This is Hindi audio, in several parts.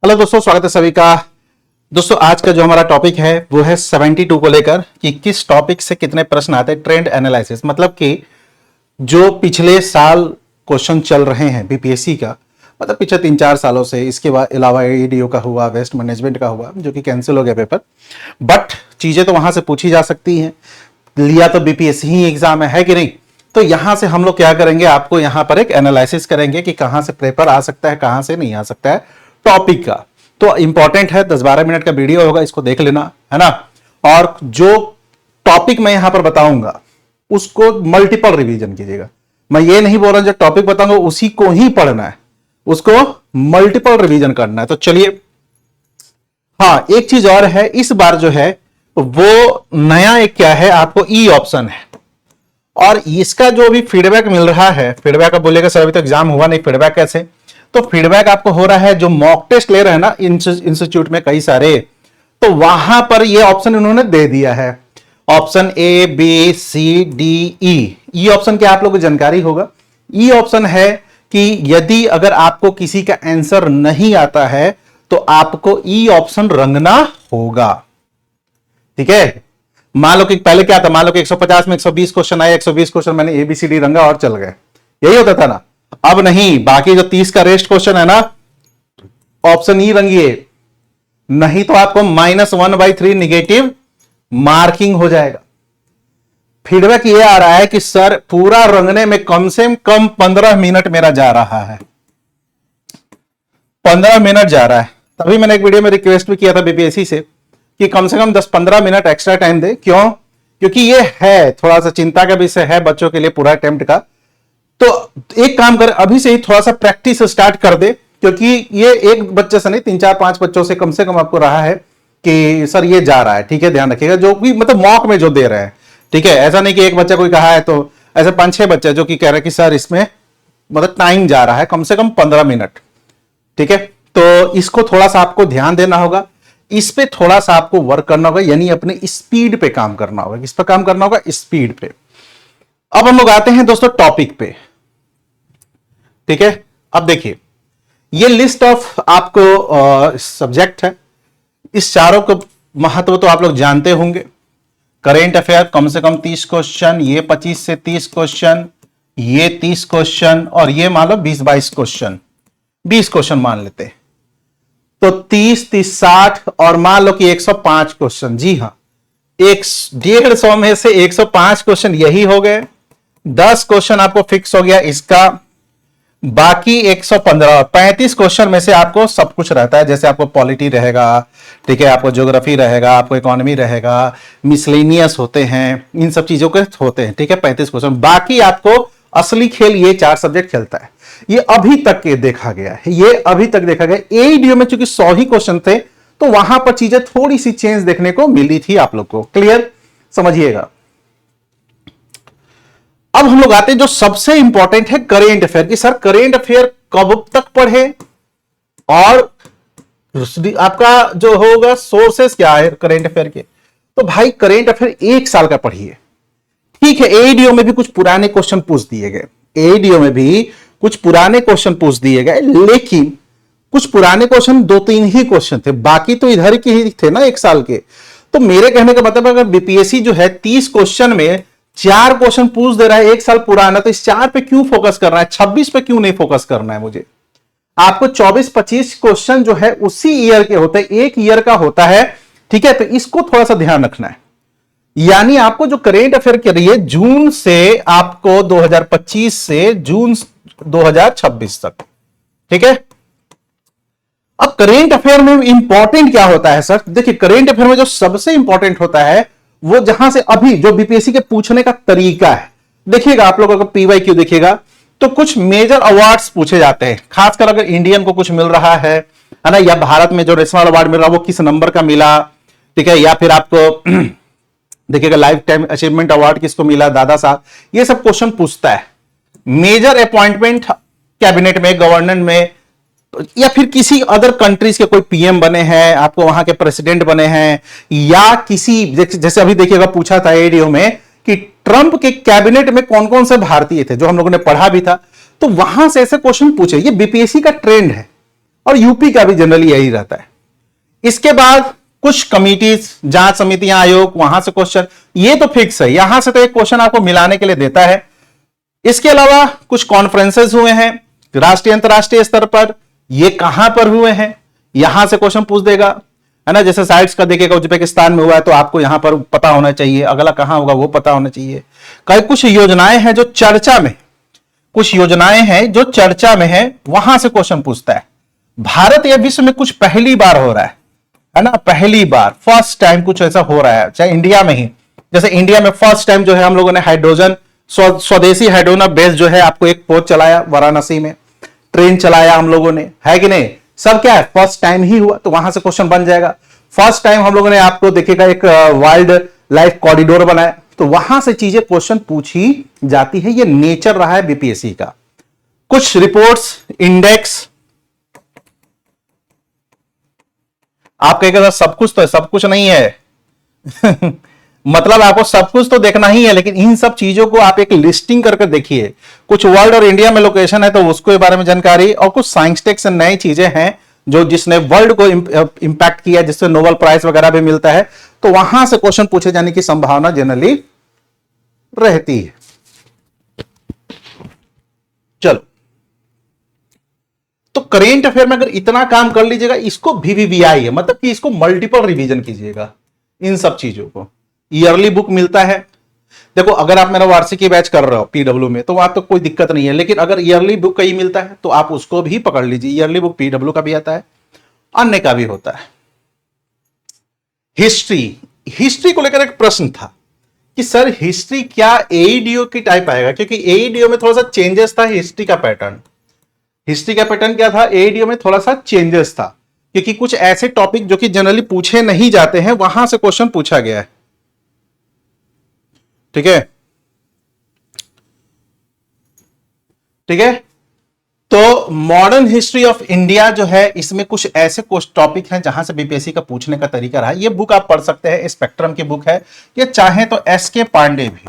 हेलो दोस्तों, स्वागत है सभी का। दोस्तों आज का जो हमारा टॉपिक है वो है 72 को लेकर कि किस टॉपिक से कितने प्रश्न आते हैं। ट्रेंड एनालिसिस मतलब कि जो पिछले साल क्वेश्चन चल रहे हैं बीपीएससी का, मतलब पिछले 3-4 सालों से। इसके बाद अलावा एडीओ का हुआ, वेस्ट मैनेजमेंट का हुआ, जो कि कैंसिल हो गया पेपर, बट चीजें तो वहां से पूछी जा सकती हैं। लिया तो बीपीएससी ही एग्जाम है कि नहीं। तो यहां से हम लोग क्या करेंगे, आपको यहां पर एक एनालिसिस करेंगे कि कहां से पेपर आ सकता है, कहां से नहीं आ सकता है टॉपिक का। तो इंपॉर्टेंट है, 10-12 मिनट का वीडियो होगा, इसको देख लेना है ना। और जो टॉपिक मैं यहां पर बताऊंगा उसको मल्टीपल रिवीजन कीजिएगा। मैं ये नहीं बोल रहा जो टॉपिक बताऊंगा उसी को ही पढ़ना है, उसको मल्टीपल रिवीजन करना है। तो चलिए, हाँ एक चीज और है, इस बार जो है वो नया एक क्या है, आपको ई ऑप्शन है। और इसका जो भी फीडबैक मिल रहा है, फीडबैक आप बोलेगा सर अभी तो एग्जाम हुआ नहीं, फीडबैक कैसे? तो फीडबैक आपको हो रहा है, जो मॉक टेस्ट ले रहे हैं ना इंस्टीट्यूट में कई सारे, तो वहां पर ये ऑप्शन उन्होंने दे दिया है। Option A B C D E option क्या आप लोगों को जानकारी होगा। ई ऑप्शन है कि यदि अगर आपको किसी का आंसर नहीं आता है तो आपको ई ऑप्शन रंगना होगा। ठीक है, मान लो कि पहले क्या था, मान लो कि 150 में 120 क्वेश्चन आए, 120 क्वेश्चन मैंने एबीसीडी रंगा और चल गए, यही होता था ना। अब नहीं, बाकी जो 30 का रेस्ट क्वेश्चन है ना, ऑप्शन ई रंगिए, नहीं तो आपको -1/3 निगेटिव मार्किंग हो जाएगा। फीडबैक ये आ रहा है कि सर पूरा रंगने में कम से कम 15 मिनट मेरा जा रहा है, 15 मिनट जा रहा है। तभी मैंने एक वीडियो में रिक्वेस्ट भी किया था बीपीएससी से कि कम से कम 10-15 मिनट एक्स्ट्रा टाइम दे। क्यों? क्योंकि ये है थोड़ा सा चिंता का विषय है बच्चों के लिए पूरा अटेम्प्ट का। तो एक काम कर, अभी से ही थोड़ा सा प्रैक्टिस स्टार्ट कर दे, क्योंकि ये एक बच्चे से नहीं, 3-4-5 बच्चों से कम आपको रहा है कि सर ये जा रहा है। ठीक है, ध्यान रखिएगा, जो भी मतलब मॉक में जो दे रहे हैं। ठीक है, ऐसा नहीं कि एक बच्चा कोई कहा है, तो ऐसे 5-6 बच्चे जो कि कह रहे हैं कि सर इसमें मतलब टाइम जा रहा है कम से कम 15 मिनट। ठीक है, तो इसको थोड़ा सा आपको ध्यान देना होगा, इस पे थोड़ा सा आपको वर्क करना होगा, यानी अपने स्पीड पे काम करना होगा। किस पे काम करना होगा? स्पीड पे। अब हम लोग आते हैं दोस्तों टॉपिक पे। ठीक है, अब देखिए ये लिस्ट ऑफ आपको सब्जेक्ट है, इस चारों को महत्व तो आप लोग जानते होंगे। करेंट अफेयर कम से कम 30 क्वेश्चन, ये 25 से 30 क्वेश्चन, ये 30 क्वेश्चन, और ये मान लो 20-22 क्वेश्चन, 20 क्वेश्चन मान लेते हैं। तो 30-30 60 और मान लो कि 105 क्वेश्चन। जी हाँ, 150 में से 105 क्वेश्चन यही हो गए। 10 क्वेश्चन आपको फिक्स हो गया इसका, बाकी 115 35 क्वेश्चन में से आपको सब कुछ रहता है। जैसे आपको पॉलिटी रहेगा, ठीक है, आपको ज्योग्राफी रहेगा, आपको इकोनॉमी रहेगा, मिसलेनियस होते हैं, इन सब चीजों के होते हैं। ठीक है, 35 क्वेश्चन। बाकी आपको असली खेल ये 4 सब्जेक्ट खेलता है। ये अभी तक के देखा गया है, ये अभी तक देखा गया। एईडीओ में चूंकि 100 ही क्वेश्चन थे, तो वहां पर चीजें थोड़ी सी चेंज देखने को मिली थी आप लोग को। क्लियर, समझिएगा। अब हम लोग आते हैं जो सबसे इंपॉर्टेंट है करेंट अफेयर की। सर करेंट अफेयर कब तक पढ़े और आपका जो होगा सोर्सेस क्या है करेंट अफेयर के। तो भाई करेंट अफेयर 1 साल का पढ़िए। ठीक है, एईडीओ में भी कुछ पुराने क्वेश्चन पूछ दिए गए, एईडीओ में भी कुछ पुराने क्वेश्चन पूछ दिए गए, लेकिन कुछ पुराने क्वेश्चन 2-3 ही क्वेश्चन थे, बाकी तो इधर के ही थे ना 1 साल के। तो मेरे कहने का मतलब अगर बीपीएससी जो है 30 क्वेश्चन में 4 क्वेश्चन पूछ दे रहा है 1 साल पुराना, तो इस 4 पे क्यों फोकस करना है, 26 पे क्यों नहीं फोकस करना है मुझे? आपको 24-25 क्वेश्चन जो है उसी ईयर के होते हैं, 1 ईयर का होता है। ठीक है, तो इसको थोड़ा सा ध्यान रखना है। यानी आपको जो करेंट अफेयर के लिए जून से आपको 2025 से जून 2026 तक। ठीक है, अब करेंट अफेयर में इंपॉर्टेंट क्या होता है सर? देखिए करेंट अफेयर में जो सबसे इंपॉर्टेंट होता है वो जहां से अभी जो बीपीएससी के पूछने का तरीका है। देखिएगा आप लोगों को पीवाईक्यू देखिएगा तो कुछ मेजर अवार्ड्स पूछे जाते हैं, खासकर अगर इंडियन को कुछ मिल रहा है ना, या भारत में जो नेशनल अवार्ड मिल रहा है वो किस नंबर का मिला। ठीक है, या फिर आपको देखिएगा लाइफ टाइम अचीवमेंट अवार्ड किसको मिला, दादा साहब, ये सब क्वेश्चन पूछता है। मेजर अपॉइंटमेंट कैबिनेट में, गवर्नर में, या फिर किसी अदर कंट्रीज के कोई पीएम बने हैं, आपको वहां के प्रेसिडेंट बने हैं, या किसी जैसे अभी देखिएगा पूछा था एडीओ में कि ट्रंप के कैबिनेट में कौन कौन से भारतीय थे, जो हम लोगों ने पढ़ा भी था। तो वहां से ऐसे क्वेश्चन पूछे, ये बीपीएससी का ट्रेंड है। और यूपी का भी जनरली यही रहता है। इसके बाद कुछ कमिटीज, जांच समितियां, आयोग, वहां से क्वेश्चन, ये तो फिक्स है, यहां से तो एक क्वेश्चन आपको मिलाने के लिए देता है। इसके अलावा कुछ कॉन्फ्रेंसेस हुए हैं राष्ट्रीय अंतरराष्ट्रीय स्तर पर, ये कहां पर हुए हैं, यहां से क्वेश्चन पूछ देगा, है ना। जैसे साइट्स का देखिएगा, उज्बेकिस्तान में हुआ है तो आपको यहां पर पता होना चाहिए, अगला कहां होगा वो पता होना चाहिए। कई कुछ योजनाएं हैं जो चर्चा में, कुछ योजनाएं हैं जो चर्चा में है, वहां से क्वेश्चन पूछता है। भारत या विश्व में कुछ पहली बार हो रहा है ना, पहली बार, फर्स्ट टाइम कुछ ऐसा हो रहा है, चाहे इंडिया में ही। जैसे इंडिया में फर्स्ट टाइम जो है हम लोगों ने हाइड्रोजन, स्वदेशी हाइड्रोजन बेस जो है आपको एक पोत चलाया वाराणसी में, ट्रेन चलाया हम लोगों ने, है कि नहीं। सब क्या है, फर्स्ट टाइम ही हुआ, तो वहां से क्वेश्चन बन जाएगा। फर्स्ट टाइम हम लोगों ने आपको देखिएगा एक वाइल्ड लाइफ कॉरिडोर बनाया, तो वहां से चीजें क्वेश्चन पूछी जाती है। ये नेचर रहा है बीपीएससी का। कुछ रिपोर्ट्स, इंडेक्स, आप कहेंगे सब कुछ तो है, सब कुछ नहीं है मतलब आपको सब कुछ तो देखना ही है, लेकिन इन सब चीजों को आप एक लिस्टिंग करके देखिए। कुछ वर्ल्ड और इंडिया में लोकेशन है तो उसके बारे में जानकारी, और कुछ साइंस टेक से नई चीजें हैं जो जिसने वर्ल्ड को इंपैक्ट किया, जिससे नोबेल प्राइज वगैरह भी मिलता है, तो वहां से क्वेश्चन पूछे जाने की संभावना जनरली रहती है। चलो, तो करेंट अफेयर में अगर इतना काम कर लीजिएगा, इसको VVVI है, मतलब कि इसको मल्टीपल रिवीजन कीजिएगा इन सब चीजों को। ईयरली बुक मिलता है, देखो अगर आप मेरा वार्षिकी बैच कर रहे हो पीडब्ल्यू में तो वहां तो कोई दिक्कत नहीं है, लेकिन अगर ईयरली बुक कहीं मिलता है तो आप उसको भी पकड़ लीजिए। ईयरली बुक पीडब्ल्यू का भी आता है, अन्य का भी होता है। हिस्ट्री को लेकर एक प्रश्न था कि सर हिस्ट्री क्या एईडीओ की टाइप आएगा, क्योंकि एईडीओ में थोड़ा सा चेंजेस था हिस्ट्री का पैटर्न। हिस्ट्री का पैटर्न क्या था, एईडीओ में थोड़ा सा चेंजेस था, क्योंकि कुछ ऐसे टॉपिक जो कि जनरली पूछे नहीं जाते हैं वहां से क्वेश्चन पूछा गया है। ठीक है, ठीक है। तो मॉडर्न हिस्ट्री ऑफ इंडिया जो है, इसमें कुछ ऐसे टॉपिक हैं जहां से बीपीएससी का पूछने का तरीका रहा है। ये बुक आप पढ़ सकते हैं, स्पेक्ट्रम की बुक है, ये चाहे तो एसके पांडे भी,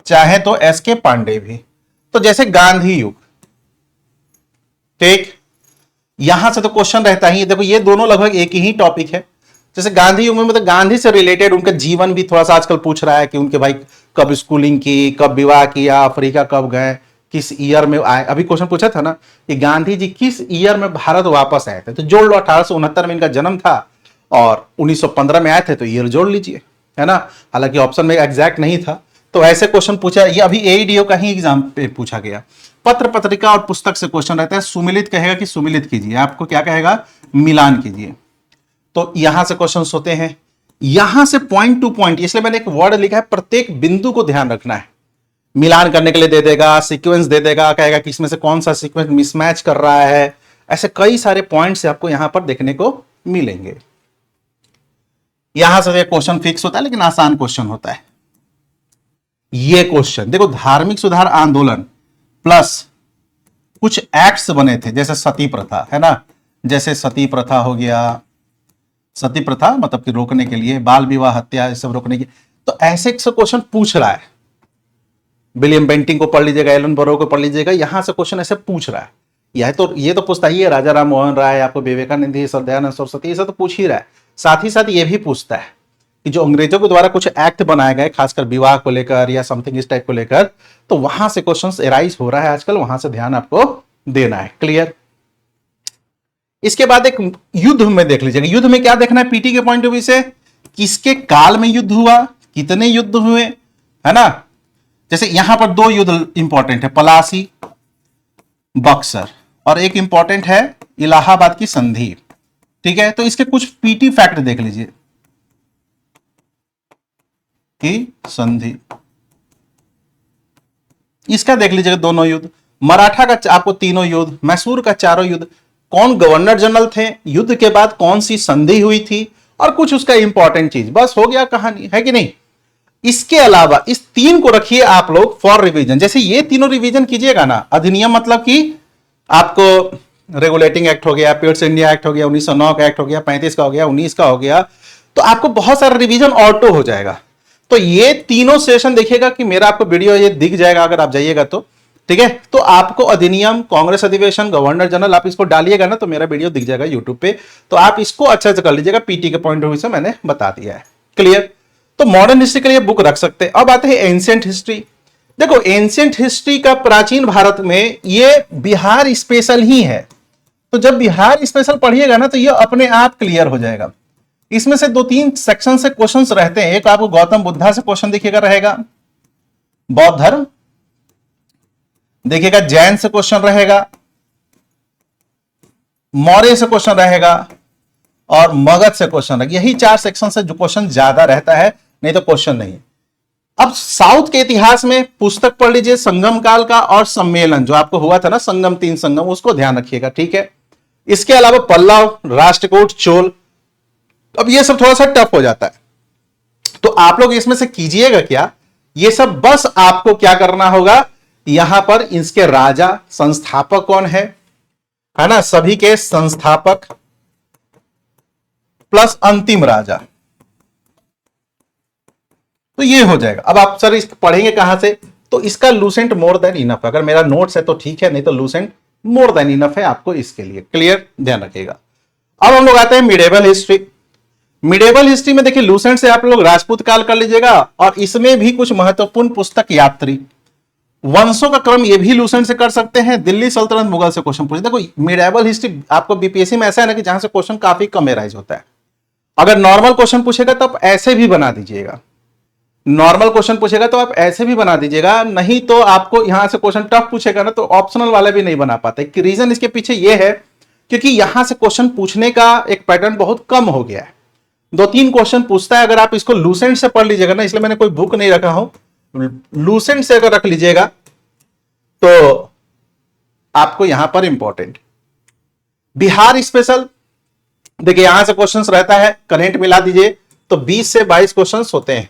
चाहे तो एसके पांडे भी। तो जैसे गांधी युग, ठीक, यहां से तो क्वेश्चन रहता ही है। देखो ये दोनों लगभग एक ही टॉपिक है। जैसे गांधी युग में मतलब गांधी से रिलेटेड उनका जीवन भी थोड़ा सा आजकल पूछ रहा है कि उनके भाई कब स्कूलिंग की, कब विवाह किया, अफ्रीका कब गए, किस ईयर में आए। अभी क्वेश्चन पूछा था ना कि गांधी जी किस ईयर में भारत वापस आए थे, तो जोड़ लो, 1869 में इनका जन्म था और 1915 में आए थे, तो ईयर जोड़ लीजिए, है ना। हालांकि ऑप्शन में एग्जैक्ट नहीं था, तो ऐसे क्वेश्चन पूछा। ये अभी एईडीओ का ही एग्जाम पे पूछा गया। पत्र पत्रिका और पुस्तक से क्वेश्चन रहता है। सुमिलित कहेगा कि सुमिलित कीजिए, आपको क्या कहेगा, मिलान कीजिए। तो यहां से क्वेश्चंस होते हैं, यहां से पॉइंट टू पॉइंट, इसलिए मैंने एक वर्ड लिखा है, प्रत्येक बिंदु को ध्यान रखना है। मिलान करने के लिए दे देगा, सीक्वेंस दे देगा, कहेगा कि इसमें से कौन सा सीक्वेंस मिसमैच कर रहा है। ऐसे कई सारे पॉइंट्स आपको यहां पर देखने को मिलेंगे। यहां से क्वेश्चन फिक्स होता है, लेकिन आसान क्वेश्चन होता है। ये क्वेश्चन देखो, धार्मिक सुधार आंदोलन प्लस कुछ एक्ट्स बने थे, जैसे सती प्रथा, है ना, जैसे सती प्रथा हो गया, सती प्रथा मतलब कि रोकने के लिए, बाल विवाह हत्या, ये सब रोकने के, तो ऐसे क्वेश्चन पूछ रहा है। विलियम बेंटिंग को पढ़ लीजिएगा, एलन बोरो को पढ़ लीजिएगा, यहां से क्वेश्चन ऐसे पूछ रहा है। ये तो पूछता ही है, राजा राम मोहन राय, आपको विवेकानंद, दयानंद सरस्वती, ये सब तो पूछ ही रहा है। साथ ही साथ ये भी पूछता है कि जो अंग्रेजों के द्वारा कुछ एक्ट बनाए गए, खासकर विवाह को लेकर या समथिंग इस टाइप को लेकर, तो वहां से क्वेश्चन एराइज हो रहा है आजकल, वहां से ध्यान आपको देना है। क्लियर। इसके बाद एक युद्ध में देख लीजिएगा। युद्ध में क्या देखना है पीटी के पॉइंट ऑफ व्यू से, किसके काल में युद्ध हुआ, कितने युद्ध हुए, है ना। जैसे यहां पर दो युद्ध इंपॉर्टेंट है, पलासी, बक्सर, और एक इंपॉर्टेंट है इलाहाबाद की संधि। ठीक है, तो इसके कुछ पीटी फैक्ट देख लीजिए की संधि, इसका देख लीजिएगा दोनों युद्ध, मराठा का आपको तीनों युद्ध, मैसूर का चारों युद्ध, कौन गवर्नर जनरल थे, युद्ध के बाद कौन सी संधि हुई थी, और कुछ उसका इंपॉर्टेंट चीज, बस हो गया कहानी, है कि नहीं। इसके अलावा इस तीन को रखिए आप लोग फॉर रिवीजन। जैसे ये तीनों रिवीजन कीजिएगा ना, अधिनियम मतलब कि आपको रेगुलेटिंग एक्ट हो गया, पेट्स इंडिया एक्ट हो गया, 1909 का एक्ट हो गया, 35 का हो गया, 19 का हो गया, तो आपको बहुत सारा रिवीजन ऑटो हो जाएगा। तो ये तीनों सेशन देखिएगा कि मेरा आपको वीडियो ये दिख जाएगा अगर आप जाइएगा तो ठीक है। तो आपको अधिनियम, कांग्रेस अधिवेशन, गवर्नर जनरल, आप इसको डालिएगा ना तो मेरा वीडियो दिख जाएगा यूट्यूब पे, तो आप इसको अच्छे से कर लीजिएगा। पीटी के पॉइंट ऑफ व्यू से मैंने बता दिया है। क्लियर। तो मॉडर्न हिस्ट्री के लिए बुक रख सकते हैं। अब आते हैं एंशिएंट हिस्ट्री। देखो एंशिएंट हिस्ट्री का प्राचीन भारत में ये बिहार स्पेशल ही है, तो जब बिहार स्पेशल पढ़िएगा ना तो ये अपने आप क्लियर हो जाएगा। इसमें से 2-3 सेक्शन से क्वेश्चंस रहते हैं। एक आपको गौतम बुद्धा से क्वेश्चन दिखेगा रहेगा, बौद्ध धर्म देखिएगा, जैन से क्वेश्चन रहेगा, मौर्य से क्वेश्चन रहेगा और मगध से क्वेश्चन रहेगा। यही 4 सेक्शन से जो क्वेश्चन ज्यादा रहता है, नहीं तो क्वेश्चन नहीं। अब साउथ के इतिहास में पुस्तक पढ़ लीजिए संगम काल का और सम्मेलन जो आपको हुआ था ना, संगम 3 संगम, उसको ध्यान रखिएगा। ठीक है। इसके अलावा पल्लव, राष्ट्रकूट, चोल, अब ये सब थोड़ा सा टफ हो जाता है, तो आप लोग इसमें से कीजिएगा क्या, ये सब बस आपको क्या करना होगा, यहां पर इसके राजा, संस्थापक कौन है ना, सभी के संस्थापक प्लस अंतिम राजा, तो ये हो जाएगा। अब आप सर इस पढ़ेंगे कहां से, तो इसका लूसेंट मोर देन इनफ है। अगर मेरा नोट्स है तो ठीक है, नहीं तो लूसेंट मोर देन इनफ है आपको इसके लिए। क्लियर, ध्यान रखिएगा। अब हम लोग आते हैं मिडेवल हिस्ट्री। मिडेवल हिस्ट्री में देखिए लूसेंट से आप लोग राजपूत काल कर लीजिएगा, और इसमें भी कुछ महत्वपूर्ण पुस्तक यात्री, वंशों का क्रम ये भी लूसेंट से कर सकते हैं। दिल्ली सल्तनत, मुगल से क्वेश्चन पूछे। देखो मिडेवल हिस्ट्री आपको बीपीएससी में ऐसा है ना कि जहां से क्वेश्चन काफी कम एराइज होता है। अगर नॉर्मल क्वेश्चन पूछेगा तो आप ऐसे भी बना दीजिएगा, नॉर्मल क्वेश्चन पूछेगा तो आप ऐसे भी बना दीजिएगा, नहीं तो आपको यहां से क्वेश्चन टफ पूछेगा ना तो ऑप्शनल वाले भी नहीं बना पाते। रीजन इसके पीछे ये है क्योंकि यहां से क्वेश्चन पूछने का एक पैटर्न बहुत कम हो गया है। 2-3 क्वेश्चन पूछता है। अगर आप इसको लूसेंट से पढ़ लीजिएगा ना, इसलिए मैंने कोई बुक नहीं रखा हूं, लूसेंट से अगर रख लीजिएगा तो आपको यहां पर इंपॉर्टेंट बिहार स्पेशल, देखिए यहां से क्वेश्चंस रहता है, करेंट मिला दीजिए तो 20 से 22 क्वेश्चंस होते हैं।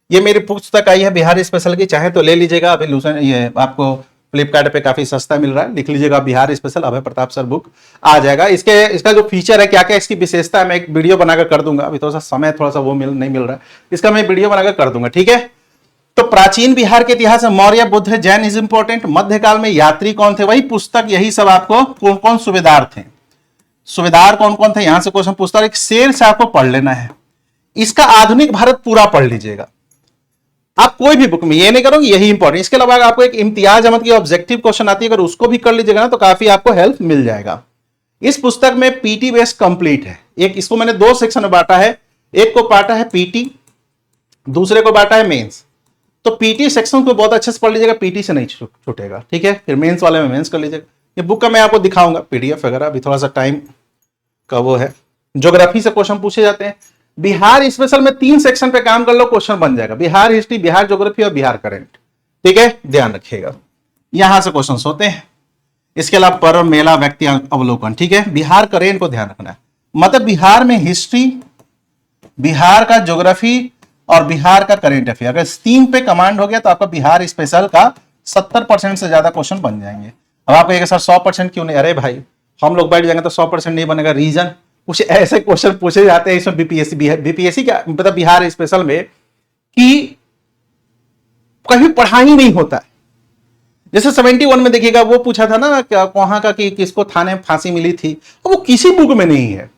ये मेरी पुस्तक आई है बिहार स्पेशल की, चाहे तो ले लीजिएगा। अभी लूसेंट ये आपको फ्लिपकार्ट पे काफी सस्ता मिल रहा है, लिख लीजिएगा बिहार स्पेशल, अभय प्रताप सर बुक आ जाएगा। इसका जो फीचर है, क्या क्या इसकी विशेषता है, मैं एक वीडियो बनाकर कर दूंगा। अभी थोड़ा सा समय थोड़ा सा वो नहीं मिल रहा है, इसका मैं वीडियो बनाकर कर दूंगा। ठीक है। तो प्राचीन बिहार के इतिहास में मौर्य, बुद्ध, जैन इज इंपॉर्टेंट। मध्यकाल में यात्री कौन थे, वही पुस्तक, यही सब आपको कौन कौन सूबेदार थे, सूबेदार कौन कौन थे, यहां से क्वेश्चन पूछता है। एक शेर से आपको पढ़ लेना है। इसका आधुनिक भारत पूरा पढ़ लीजिएगा आप, कोई भी बुक में, ये नहीं करोगे यही इंपॉर्टेंट। इसके अलावा आपको एक इम्तियाज अहमद की ऑब्जेक्टिव क्वेश्चन आती है, अगर उसको भी कर लीजिएगा ना तो काफी आपको हेल्प मिल जाएगा। इस पुस्तक में पीटी बेस कंप्लीट है। एक इसको मैंने 2 सेक्शन में बांटा है, एक को बांटा है पीटी, दूसरे को बांटा है मेंस। तो पीटी सेक्शन को बहुत अच्छे से पढ़ लीजिएगा, पीटी से नहीं छूटेगा। ठीक है। फिर मेंस वाले में मेंस कर लीजिएगा। ये बुक का मैं आपको दिखाऊंगा पीडीएफ वगैरह, अभी थोड़ा सा टाइम का वो है। ज्योग्राफी से क्वेश्चन पूछे जाते हैं। बिहार स्पेशल में 3 सेक्शन पे काम कर लो, क्वेश्चन बन जाएगा, बिहार हिस्ट्री, बिहार ज्योग्राफी और बिहार करंट। ठीक है, ध्यान रखिएगा, यहां से क्वेश्चन होते हैं। इसके अलावा पर्व, मेला, व्यक्ति अवलोकन। ठीक है। बिहार करेंट को ध्यान रखना है, मतलब बिहार में हिस्ट्री, बिहार का ज्योग्राफी और बिहार का करंट अफेयर, अगर 3 पे कमांड हो गया तो आपका बिहार स्पेशल का 70% से ज्यादा क्वेश्चन बन जाएंगे। अब आप कहिएगा सर 100% क्यों नहीं, अरे भाई हम लोग बैठ जाएंगे तो 100% नहीं बनेगा। रीजन, कुछ ऐसे क्वेश्चन पूछे जाते हैं इसमें बीपीएससी का मतलब बिहार स्पेशल में कि कहीं पढ़ा ही नहीं होता है। जैसे 71 में देखिएगा वो पूछा था ना वहां का कि किसको थाने में फांसी मिली थी, वो किसी बुक में नहीं है।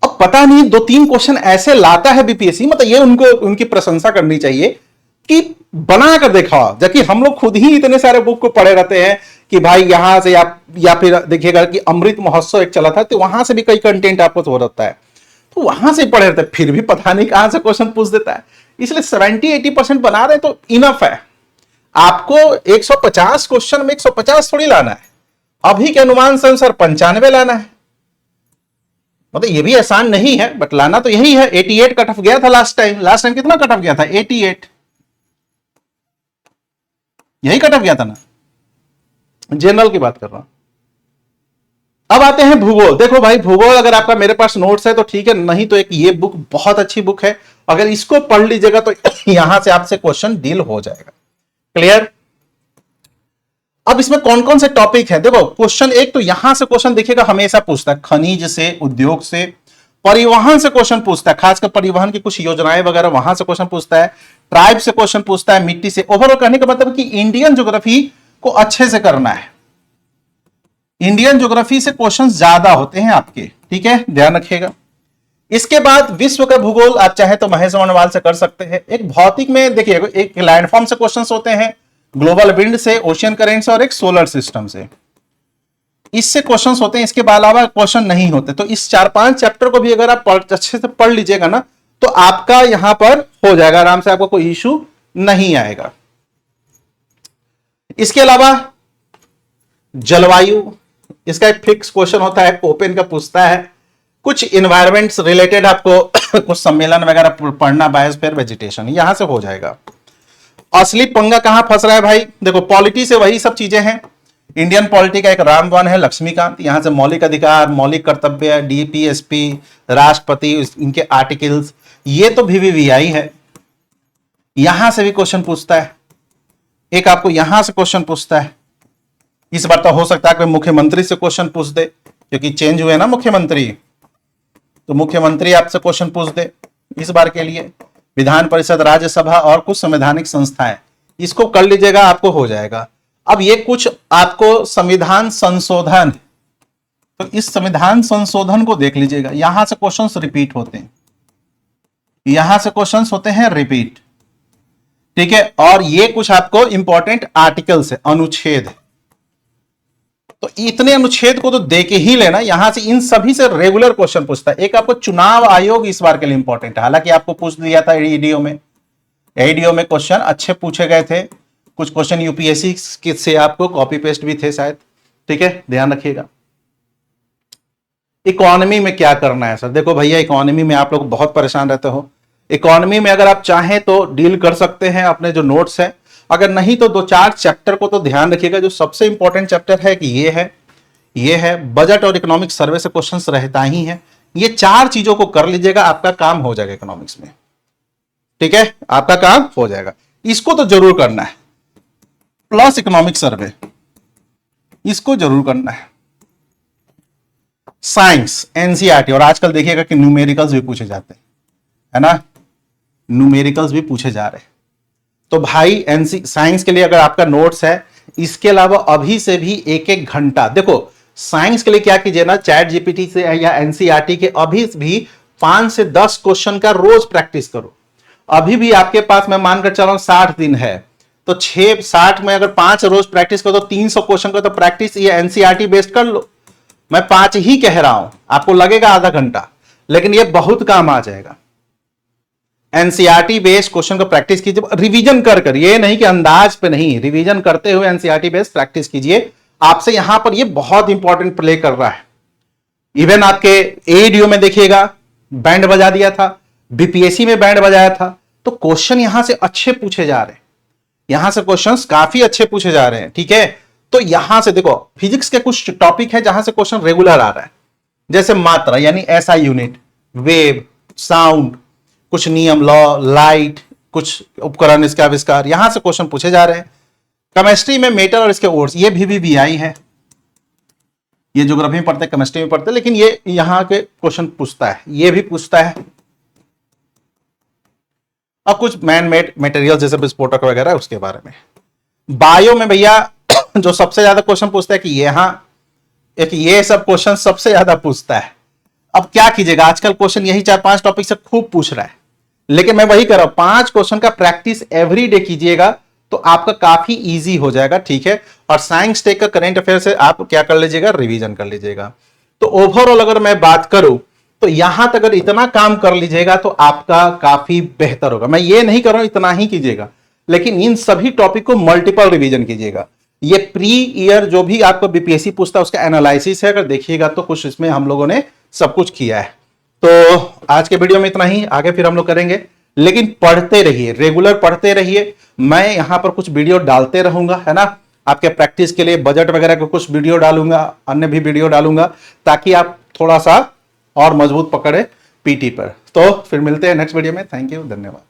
अब पता नहीं 2-3 क्वेश्चन ऐसे लाता है बीपीएससी, मतलब ये उनको उनकी प्रशंसा करनी चाहिए कि बना कर देखा, जबकि हम लोग खुद ही इतने सारे बुक को पढ़े रहते हैं कि भाई यहां से या फिर देखिएगा कि अमृत महोत्सव एक चला था तो वहां से भी कई कंटेंट आपको हो रहता है, तो वहां से पढ़े रहते हैं, फिर भी पता नहीं कहां से क्वेश्चन पूछ देता है। इसलिए 70-80% बना रहे तो इनफ है। आपको 150 क्वेश्चन में 150 थोड़ी लाना है, अभी के अनुमान से अनुसार 95 लाना है, मतलब ये भी आसान नहीं है, बट लाना तो यही है। 88 कट ऑफ गया था लास्ट टाइम कितना कट ऑफ गया था, 88, यही कट ऑफ गया था ना, जनरल की बात कर रहा हूं। अब आते हैं भूगोल। देखो भाई भूगोल अगर आपका मेरे पास नोट्स है तो ठीक है, नहीं तो एक ये बुक बहुत अच्छी बुक है, अगर इसको पढ़ लीजिएगा तो यहां से आपसे क्वेश्चन डील हो जाएगा। क्लियर। अब इसमें कौन कौन से टॉपिक है, देखो क्वेश्चन एक तो यहां से क्वेश्चन देखिएगा हमेशा पूछता है, खनिज से, उद्योग से, परिवहन से क्वेश्चन पूछता है, खासकर परिवहन की कुछ योजनाएं वगैरह वहां से क्वेश्चन पूछता है, ट्राइब से क्वेश्चन पूछता है, मिट्टी से। ओवरऑल कहने का मतलब कि इंडियन ज्योग्राफी को अच्छे से करना है। इंडियन ज्योग्राफी से क्वेश्चंस ज्यादा होते हैं आपके, ठीक है, ध्यान रखिएगा। इसके बाद विश्व का भूगोल आप चाहे तो महेश वर्णवाल से कर सकते हैं। एक भौतिक में देखिए, एक लैंडफॉर्म से क्वेश्चंस होते हैं, ग्लोबल विंड से, ओशियन करेंट से, और एक सोलर सिस्टम से, इससे क्वेश्चंस होते हैं। इसके अलावा क्वेश्चन नहीं होते। तो इस 4-5 चैप्टर को भी अगर आप अच्छे से पढ़ लीजिएगा ना, तो आपका यहां पर हो जाएगा आराम से, आपको कोई इश्यू नहीं आएगा। इसके अलावा जलवायु, इसका एक फिक्स क्वेश्चन होता है, ओपन का पूछता है। कुछ इन्वायरमेंट्स रिलेटेड आपको कुछ सम्मेलन वगैरह पढ़ना, बायोस्फीयर, वेजिटेशन, यहां से हो जाएगा। असली पंगा कहां फंस रहा है भाई? देखो, पॉलिटी से वही सब चीजें हैं। इंडियन पॉलिटी का एक रामबाण है लक्ष्मीकांत, यहां से मौलिक अधिकार, मौलिक कर्तव्य, डीपीएसपी, राष्ट्रपति, इनके आर्टिकल्स, ये तो वीवीवीआई है। यहां से भी क्वेश्चन पूछता है। एक आपको यहां से क्वेश्चन पूछता है। इस बार तो हो सकता है कि मुख्यमंत्री से क्वेश्चन पूछ दे, क्योंकि चेंज हुए ना मुख्यमंत्री, तो मुख्यमंत्री आपसे क्वेश्चन पूछ दे इस बार के लिए। विधान परिषद, राज्यसभा और कुछ संवैधानिक संस्थाएं, इसको कर लीजिएगा, आपको हो जाएगा। अब ये कुछ आपको संविधान संशोधन, तो इस संविधान संशोधन को देख लीजिएगा। यहां से क्वेश्चंस रिपीट होते हैं, यहां से क्वेश्चंस होते हैं रिपीट, ठीक है। और ये कुछ आपको इंपॉर्टेंट आर्टिकल्स है, अनुच्छेद है, तो इतने अनुच्छेद को तो देके ही लेना। यहां से इन सभी से रेगुलर क्वेश्चन पूछता है। एक आपको चुनाव आयोग इस बार के लिए इंपॉर्टेंट है, हालांकि आपको पूछ दिया था एडीओ में, एडीओ में क्वेश्चन अच्छे पूछे गए थे। कुछ क्वेश्चन यूपीएससी से आपको कॉपी पेस्ट भी थे शायद, ठीक है, ध्यान रखिएगा। इकोनॉमी में क्या करना है सर? देखो भैया, इकोनॉमी में आप लोग बहुत परेशान रहते हो। इकोनॉमी में अगर आप चाहें तो डील कर सकते हैं अपने जो नोट्स हैं, अगर नहीं तो 2-4 चैप्टर को तो ध्यान रखिएगा। जो सबसे इंपॉर्टेंट चैप्टर है कि ये है बजट और इकोनॉमिक सर्वे से क्वेश्चंस रहता ही है। ये 4 चीजों को कर लीजिएगा, आपका काम हो जाएगा इकोनॉमिक्स में, ठीक है, आपका काम हो जाएगा। इसको तो जरूर करना है, प्लस इकोनॉमिक सर्वे, इसको जरूर करना है। साइंस, एनसीईआरटी, और आजकल देखिएगा कि न्यूमेरिकल्स भी पूछे जाते हैं, है ना, न्यूमेरिकल्स भी पूछे जा रहे हैं। तो भाई साइंस के लिए अगर आपका नोट्स है, इसके अलावा अभी से भी 1-1 घंटा, देखो साइंस के लिए क्या कीजिए ना, चैट जीपीटी से या एनसीईआरटी के अभी भी 5 से 10 क्वेश्चन का रोज प्रैक्टिस करो। अभी भी आपके पास, मैं मानकर चल रहा हूं 60 दिन है, तो 6-60 में अगर 5 रोज प्रैक्टिस करो तो 300 क्वेश्चन का तो प्रैक्टिस ये एनसीईआरटी बेस्ड कर लो। मैं 5 ही कह रहा हूं, आपको लगेगा आधा घंटा, लेकिन ये बहुत काम आ जाएगा। एनसीईआरटी बेस्ड क्वेश्चन को प्रैक्टिस कीजिए, रिवीजन कर, ये नहीं कि अंदाज पे नहीं, रिवीजन करते हुए एनसीईआरटी बेस्ड प्रैक्टिस कीजिए। आपसे यहां पर ये बहुत इंपॉर्टेंट प्ले कर रहा है। इवन आपके एडीओ में देखिएगा बैंड बजा दिया था, बीपीएससी में बैंड बजाया था, तो क्वेश्चन यहां से अच्छे पूछे जा रहे हैं, यहां से क्वेश्चंस काफी अच्छे पूछे जा रहे हैं, ठीक है। तो यहां से देखो, फिजिक्स के कुछ टॉपिक है जहां से क्वेश्चन रेगुलर आ रहा है, जैसे मात्रा यानी एसआई यूनिट, वेव, साउंड, कुछ नियम, लॉ, लाइट, कुछ उपकरण, इसका आविष्कार, यहां से क्वेश्चन पूछे जा रहे हैं। केमिस्ट्री में मेटल और इसके ओर्स, ये वीवीवीआई है, ये ज्योग्राफी में पढ़ते हैं, केमिस्ट्री में पढ़ते हैं, लेकिन ये यहां के क्वेश्चन पूछता है, ये भी पूछता है। और कुछ मैन मेड मटेरियल जैसे विस्फोटक वगैरह, उसके बारे में। बायो में भैया जो सबसे ज्यादा क्वेश्चन पूछता है कि यहां एक ये सब क्वेश्चन सबसे ज्यादा पूछता है। अब क्या कीजिएगा, आजकल क्वेश्चन यही 4-5 टॉपिक से खूब पूछ रहा है, लेकिन मैं वही कर रहा हूं, 5 क्वेश्चन का प्रैक्टिस एवरी डे कीजिएगा तो आपका काफी इजी हो जाएगा, ठीक है। और साइंस टेक का करंट अफेयर से आप क्या कर लीजिएगा, रिवीजन कर लीजिएगा। तो ओवरऑल अगर मैं बात करूं तो यहां तक अगर इतना काम कर लीजिएगा तो आपका काफी बेहतर होगा। मैं ये नहीं कर रहा हूं इतना ही कीजिएगा, लेकिन इन सभी टॉपिक को मल्टीपल रिवीजन कीजिएगा। ये प्री ईयर जो भी आपको बीपीएससी पूछता है उसका एनालिसिस है, अगर देखिएगा तो कुछ इसमें हम लोगों ने सब कुछ किया है। तो आज के वीडियो में इतना ही, आगे फिर हम लोग करेंगे, लेकिन पढ़ते रहिए, रेगुलर पढ़ते रहिए। मैं यहां पर कुछ वीडियो डालते रहूंगा, है ना, आपके प्रैक्टिस के लिए बजट वगैरह के कुछ वीडियो डालूंगा, अन्य भी वीडियो डालूंगा, ताकि आप थोड़ा सा और मजबूत पकड़े पीटी पर। तो फिर मिलते हैं नेक्स्ट वीडियो में। थैंक यू, धन्यवाद।